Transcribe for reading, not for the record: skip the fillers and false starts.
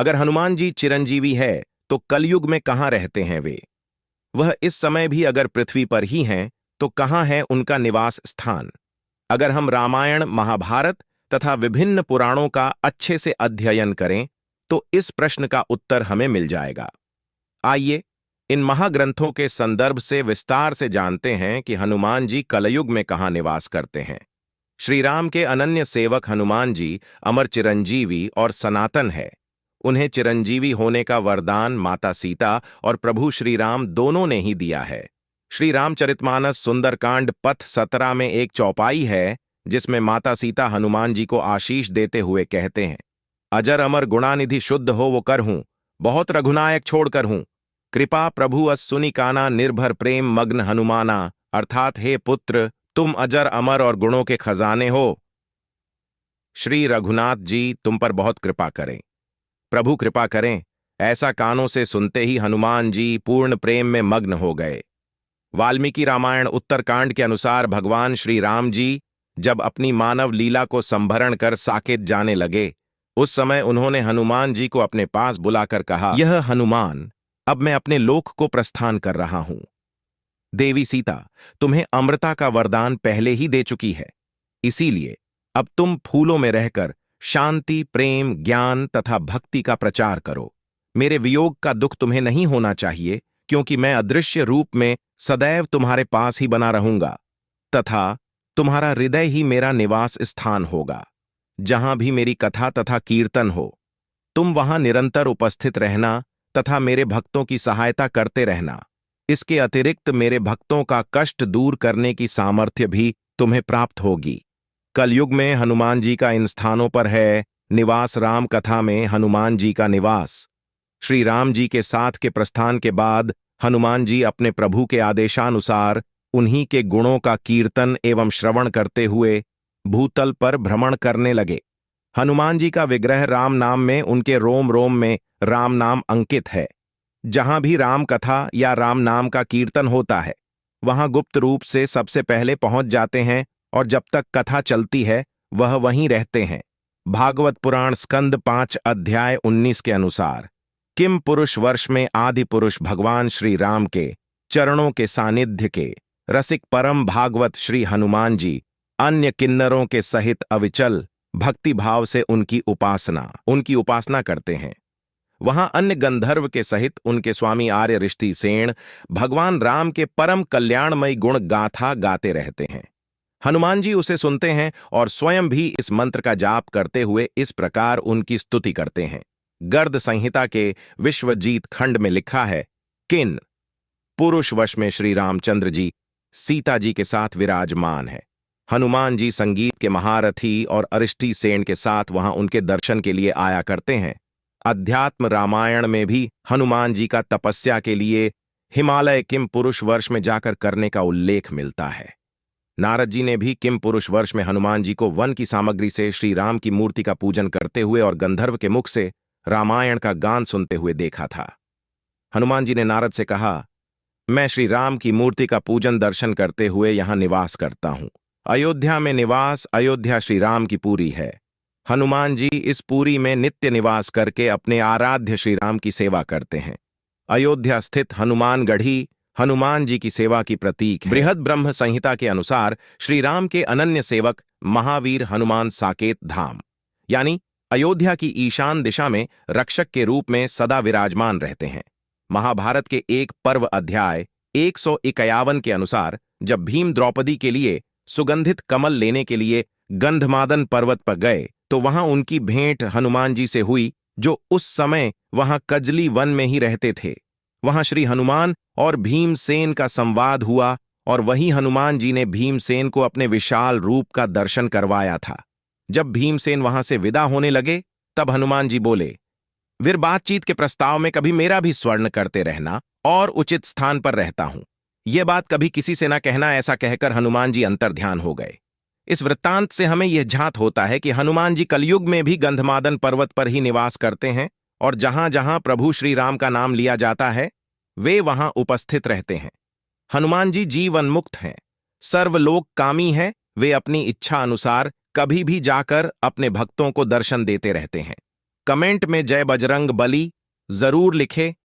अगर हनुमान जी चिरंजीवी है तो कलयुग में कहाँ रहते हैं वे? वह इस समय भी अगर पृथ्वी पर ही हैं तो कहाँ है उनका निवास स्थान? अगर हम रामायण, महाभारत तथा विभिन्न पुराणों का अच्छे से अध्ययन करें तो इस प्रश्न का उत्तर हमें मिल जाएगा। आइए इन महाग्रंथों के संदर्भ से विस्तार से जानते हैं कि हनुमान जी कलयुग में कहाँ निवास करते हैं। श्री राम के अनन्य सेवक हनुमान जी अमर चिरंजीवी और सनातन है। उन्हें चिरंजीवी होने का वरदान माता सीता और प्रभु श्री राम दोनों ने ही दिया है। श्री रामचरितमानस सुंदरकांड पथ 17 में एक चौपाई है जिसमें माता सीता हनुमान जी को आशीष देते हुए कहते हैं, अजर अमर गुणानिधि शुद्ध हो वो कर हूं, बहुत रघुनायक छोड़कर हूं, कृपा प्रभु अस सुनि काना, निर्भर प्रेम मग्न हनुमाना। अर्थात हे पुत्र, तुम अजर अमर और गुणों के खजाने हो। श्री रघुनाथ जी तुम पर बहुत कृपा करें, प्रभु कृपा करें। ऐसा कानों से सुनते ही हनुमान जी पूर्ण प्रेम में मग्न हो गए। वाल्मीकि रामायण उत्तरकांड के अनुसार भगवान श्री राम जी जब अपनी मानव लीला को संभरण कर साकेत जाने लगे, उस समय उन्होंने हनुमान जी को अपने पास बुलाकर कहा, यह हनुमान, अब मैं अपने लोक को प्रस्थान कर रहा हूं। देवी सीता तुम्हें अमृता का वरदान पहले ही दे चुकी है, इसीलिए अब तुम फूलों में रहकर शांति, प्रेम, ज्ञान तथा भक्ति का प्रचार करो। मेरे वियोग का दुख तुम्हें नहीं होना चाहिए, क्योंकि मैं अदृश्य रूप में सदैव तुम्हारे पास ही बना रहूंगा तथा तुम्हारा हृदय ही मेरा निवास स्थान होगा। जहां भी मेरी कथा तथा कीर्तन हो, तुम वहां निरंतर उपस्थित रहना तथा मेरे भक्तों की सहायता करते रहना। इसके अतिरिक्त मेरे भक्तों का कष्ट दूर करने की सामर्थ्य भी तुम्हें प्राप्त होगी। कलयुग में हनुमान जी का इन स्थानों पर है निवास। राम कथा में हनुमान जी का निवास। श्री राम जी के साथ के प्रस्थान के बाद हनुमान जी अपने प्रभु के आदेशानुसार उन्हीं के गुणों का कीर्तन एवं श्रवण करते हुए भूतल पर भ्रमण करने लगे। हनुमान जी का विग्रह राम नाम में, उनके रोम रोम में राम नाम अंकित है। जहां भी राम कथा या राम नाम का कीर्तन होता है, वहां गुप्त रूप से सबसे पहले पहुंच जाते हैं और जब तक कथा चलती है वह वहीं रहते हैं। भागवत पुराण स्कंद 5 अध्याय 19 के अनुसार, किम पुरुष वर्ष में आदि पुरुष भगवान श्री राम के चरणों के सानिध्य के रसिक परम भागवत श्री हनुमान जी अन्य किन्नरों के सहित अविचल भक्ति भाव से उनकी उपासना करते हैं। वहां अन्य गंधर्व के सहित उनके स्वामी आर्य ऋषि सेन भगवान राम के परम कल्याणमयी गुण गाथा गाते रहते हैं। हनुमान जी उसे सुनते हैं और स्वयं भी इस मंत्र का जाप करते हुए इस प्रकार उनकी स्तुति करते हैं। गर्द संहिता के विश्वजीत खंड में लिखा है, किन पुरुष वश में श्री रामचंद्र जी सीता जी के साथ विराजमान है। हनुमान जी संगीत के महारथी और अरिष्टी सेन के साथ वहां उनके दर्शन के लिए आया करते हैं। अध्यात्म रामायण में भी हनुमान जी का तपस्या के लिए हिमालय किम पुरुष वर्ष में जाकर करने का उल्लेख मिलता है। नारद जी ने भी किम पुरुष वर्ष में हनुमान जी को वन की सामग्री से श्री राम की मूर्ति का पूजन करते हुए और गंधर्व के मुख से रामायण का गान सुनते हुए देखा था। हनुमान जी ने नारद से कहा, मैं श्री राम की मूर्ति का पूजन दर्शन करते हुए यहां निवास करता हूं। अयोध्या में निवास, अयोध्या श्री राम की पुरी है। हनुमान जी इस पुरी में नित्य निवास करके अपने आराध्य श्री राम की सेवा करते हैं। अयोध्या स्थित हनुमानगढ़ी हनुमान जी की सेवा की प्रतीक है। बृहद ब्रह्म संहिता के अनुसार श्री राम के अनन्य सेवक महावीर हनुमान साकेत धाम यानी अयोध्या की ईशान दिशा में रक्षक के रूप में सदा विराजमान रहते हैं। महाभारत के एक पर्व अध्याय 151 के अनुसार जब भीम द्रौपदी के लिए सुगंधित कमल लेने के लिए गंधमादन पर्वत पर गए तो वहां उनकी भेंट हनुमान जी से हुई, जो उस समय वहां कजली वन में ही रहते थे। वहां श्री हनुमान और भीमसेन का संवाद हुआ और वही हनुमान जी ने भीमसेन को अपने विशाल रूप का दर्शन करवाया था। जब भीमसेन वहां से विदा होने लगे तब हनुमान जी बोले, वीर बातचीत के प्रस्ताव में कभी मेरा भी स्वर्ण करते रहना और उचित स्थान पर रहता हूं। यह बात कभी किसी से न कहना। ऐसा कहकर हनुमान जी अंतर्ध्यान हो गए। इस वृत्तांत से हमें यह झांत होता है कि हनुमान जी कलयुग में भी गंधमादन पर्वत पर ही निवास करते हैं और जहां जहां प्रभु श्री राम का नाम लिया जाता है वे वहां उपस्थित रहते हैं। हनुमान जी जीवन मुक्त हैं, सर्वलोक कामी हैं। वे अपनी इच्छा अनुसार कभी भी जाकर अपने भक्तों को दर्शन देते रहते हैं। कमेंट में जय बजरंग बली जरूर लिखे।